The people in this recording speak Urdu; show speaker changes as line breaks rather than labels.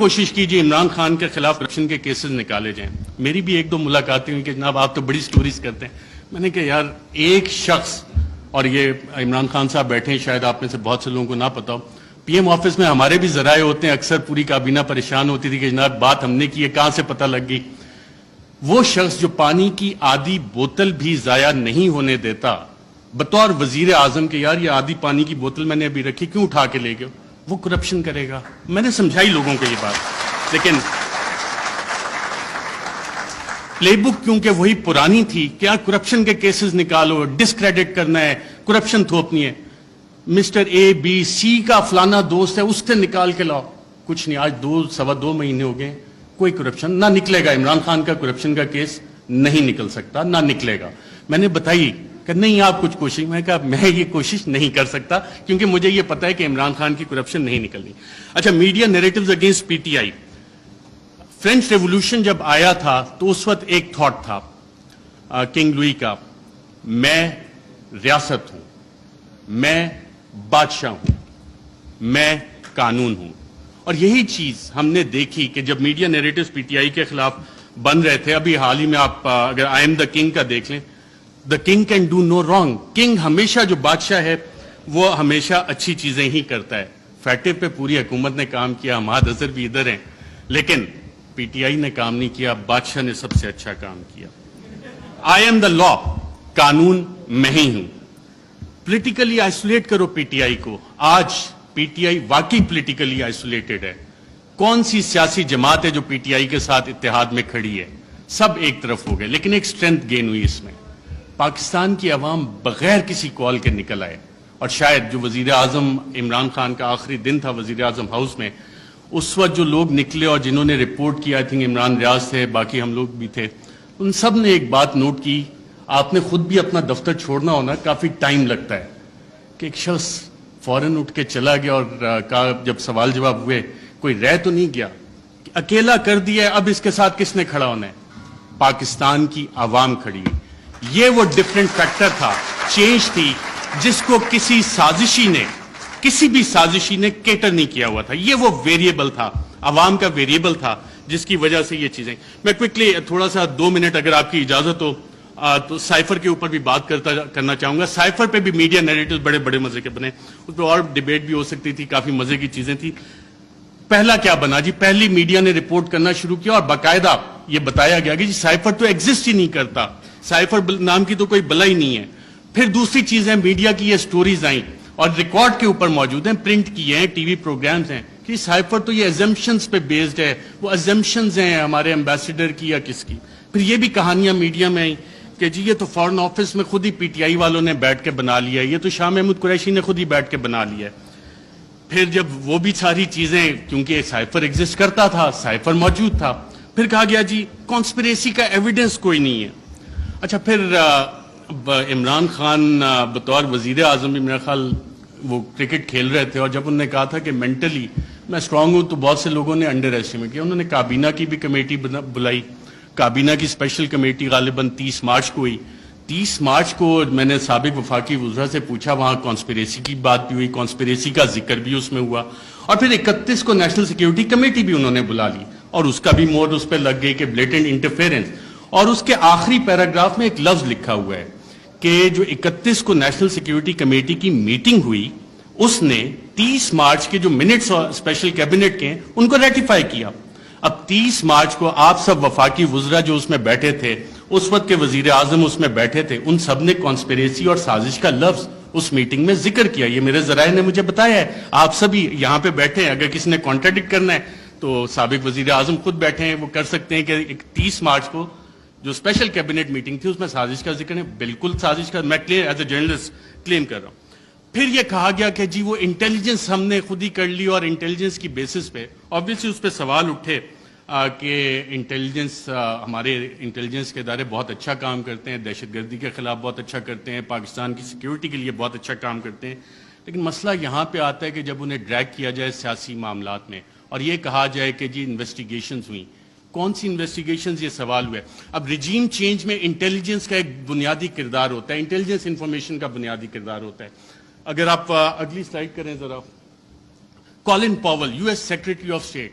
کوشش کیجیے عمران خان کے خلاف کرپشن کے کیسز نکالے جائیں. میری بھی ایک دو ملاقاتیں ہوئی کہ جناب آپ تو بڑی سٹوریز کرتے ہیں. میں نے کہا یار ایک شخص, اور یہ عمران خان صاحب بیٹھے ہیں, شاید آپ میں سے بہت سے لوگوں کو نہ پتا ہو, پی ایم آفس میں ہمارے بھی ذرائع ہوتے ہیں, اکثر پوری کابینہ پریشان ہوتی تھی کہ جناب بات ہم نے کی ہے, کہاں سے پتہ لگ گئی. وہ شخص جو پانی کی آدھی بوتل بھی ضائع نہیں ہونے دیتا بطور وزیر اعظم کے, یار یہ آدھی پانی کی بوتل میں نے ابھی رکھی, کیوں اٹھا کے لے گئے, وہ کرپشن کرے گا. میں نے سمجھائی لوگوں کو یہ بات, لیکن پلے بک کیونکہ وہی پرانی تھی, کیا کرپشن کے کیسز نکالو, ڈسکریڈٹ کرنا ہے, کرپشن تھوپنی ہے. مسٹر اے بی سی کا فلانا دوست ہے, اس سے نکال کے لاؤ. کچھ نہیں, آج 2.25 مہینے ہو گئے, کوئی کرپشن نہ نکلے گا. عمران خان کا کرپشن کا کیس نہیں نکل سکتا, نہ نکلے گا. میں نے بتائی کہ نہیں آپ کچھ کوشش, میں کہا میں یہ کوشش نہیں کر سکتا کیونکہ مجھے یہ پتا ہے کہ عمران خان کی کرپشن نہیں نکلنی. اچھا, media narratives against P T I. French revolution جب آیا تھا تو اس وقت ایک تھاٹ تھا کنگ لوئی کا, میں ریاست ہوں, میں بادشاہ ہوں, میں قانون ہوں. اور یہی چیز ہم نے دیکھی کہ جب media narratives P T I کے خلاف بن رہے تھے, ابھی حال ہی میں آپ اگر آئی ایم دا کنگ کا دیکھ لیں, the king can do no wrong. King ہمیشہ, جو بادشاہ ہے وہ ہمیشہ اچھی چیزیں ہی کرتا ہے. فیٹو پہ پوری حکومت نے کام کیا, حماد اظہر بھی ادھر ہیں, لیکن پی ٹی آئی نے کام نہیں کیا, بادشاہ نے سب سے اچھا کام کیا. آئی ایم دا لا, قانون میں ہی ہوں. پولیٹیکلی آئسولیٹ کرو پی ٹی آئی کو. آج پی ٹی آئی واقعی پولیٹیکلی آئسولیٹڈ ہے. کون سی سیاسی جماعت ہے جو پی ٹی آئی کے ساتھ اتحاد میں کھڑی ہے؟ سب ایک طرف ہو گئے, لیکن ایک اسٹرینتھ گین ہوئی اس میں. پاکستان کی عوام بغیر کسی کال کے نکل آئے, اور شاید جو وزیر اعظم عمران خان کا آخری دن تھا وزیر اعظم ہاؤس میں, اس وقت جو لوگ نکلے اور جنہوں نے رپورٹ کیا, آئی تھنک عمران ریاض تھے, باقی ہم لوگ بھی تھے, ان سب نے ایک بات نوٹ کی. آپ نے خود بھی اپنا دفتر چھوڑنا ہونا, کافی ٹائم لگتا ہے, کہ ایک شخص فوراً اٹھ کے چلا گیا اور کہا, جب سوال جواب ہوئے, کوئی رہ تو نہیں گیا, اکیلا کر دیا, اب اس کے ساتھ کس نے کھڑا ہونا ہے؟ پاکستان کی عوام کھڑی. یہ وہ ڈفرینٹ فیکٹر تھا, چینج تھی, جس کو کسی بھی سازشی نے کیٹر نہیں کیا ہوا تھا. یہ وہ ویریبل تھا, عوام کا ویریبل تھا, جس کی وجہ سے یہ چیزیں. میں کوئکلی تھوڑا سا 2 منٹ اگر آپ کی اجازت ہو تو سائفر کے اوپر بھی بات کرنا چاہوں گا. سائفر پہ بھی میڈیا نیریٹیوز بڑے بڑے مزے کے بنے, اس پہ اور ڈیبیٹ بھی ہو سکتی تھی, کافی مزے کی چیزیں تھی. پہلا کیا بنا جی, پہلی میڈیا نے رپورٹ کرنا شروع کیا اور باقاعدہ یہ بتایا گیا کہ جی سائفر تو ایگزسٹ ہی نہیں کرتا, سائفر نام کی تو کوئی بلا ہی نہیں ہے. پھر دوسری چیزیں, میڈیا کی یہ سٹوریز آئیں اور ریکارڈ کے اوپر موجود ہیں, پرنٹ کیے ہیں, ٹی وی پروگرامز ہیں, کہ سائفر تو یہ ایزمپشنز پہ بیسڈ ہے. وہ ایزمپشنز ہیں ہمارے ایمبیسیڈر کی یا کس کی. پھر یہ بھی کہانیاں میڈیا میں آئیں کہ جی یہ تو فارن آفس میں خود ہی پی ٹی آئی والوں نے بیٹھ کے بنا لیا ہے, یہ تو شاہ محمود قریشی نے خود ہی بیٹھ کے بنا لیا ہے. پھر جب وہ بھی ساری چیزیں, کیونکہ سائفر ایگزسٹ کرتا تھا, سائفر موجود تھا, پھر کہا گیا جی کانسپریسی کا ایویڈنس کوئی نہیں ہے. اچھا, پھر عمران خان بطور وزیر اعظم, میرا خیال وہ کرکٹ کھیل رہے تھے, اور جب انہوں نے کہا تھا کہ مینٹلی میں اسٹرانگ ہوں, تو بہت سے لوگوں نے انڈر ایسٹیمیٹ کیا. انہوں نے کابینہ کی بھی کمیٹی بلائی, کابینہ کی اسپیشل کمیٹی غالباً 30 مارچ کو ہوئی. 30 مارچ کو میں نے سابق وفاقی وزراء سے پوچھا, وہاں کانسپریسی کی بات بھی ہوئی, کانسپریسی کا ذکر بھی اس میں ہوا, اور پھر 31 کو نیشنل سیکیورٹی کمیٹی بھی انہوں نے بلا لی, اور اس کا بھی مور اس پہ لگ گئی کہ بلیٹنٹ انٹرفیرنس. اور اس کے آخری پیراگراف میں ایک لفظ لکھا ہوا ہے کہ جو 31 کو نیشنل سیکیورٹی کمیٹی کی میٹنگ ہوئی, اس نے 30 مارچ کے جو منٹس اسپیشل کیبنٹ کے ہیں ان کو ریٹیفائی کیا. اب 30 مارچ کو آپ سب وفاقی وزراء جو اس میں بیٹھے تھے, اس وقت کے وزیر اعظم اس میں بیٹھے تھے, ان سب نے کانسپریسی اور سازش کا لفظ اس میٹنگ میں ذکر کیا. یہ میرے ذرائع نے مجھے بتایا ہے, آپ سبھی یہاں پہ بیٹھے ہیں, اگر کسی نے کانٹراڈکٹ کرنا ہے تو سابق وزیر اعظم خود بیٹھے ہیں, وہ کر سکتے ہیں کہ 30 مارچ کو جو اسپیشل کیبنٹ میٹنگ تھی اس میں سازش کا ذکر ہے. بالکل سازش کا, میں ایز اے جرنلسٹ کلیم کر رہا ہوں. پھر یہ کہا گیا کہ جی وہ انٹیلیجنس ہم نے خود ہی کر لی, اور انٹیلیجنس کی بیسس پہ آبویسلی اس پہ سوال اٹھے کہ انٹیلیجنس, ہمارے انٹیلیجنس کے ادارے بہت اچھا کام کرتے ہیں, دہشت گردی کے خلاف بہت اچھا کرتے ہیں, پاکستان کی سیکیورٹی کے لیے بہت اچھا کام کرتے ہیں. لیکن مسئلہ یہاں پہ آتا ہے کہ جب انہیں ڈریگ کیا جائے سیاسی معاملات میں, اور یہ کہا جائے کہ جی انویسٹیگیشنز ہوئیں, کون سی انویسٹیگیشنز, یہ سوال ہوا ہے. اب ریجیم چینج میں انٹیلیجنس کا ایک بنیادی کردار ہوتا ہے, انٹیلیجنس انفارمیشن کا بنیادی کردار ہوتا ہے. اگر آپ اگلی سلائیڈ کریں ذرا, Colin Powell, US secretary of state,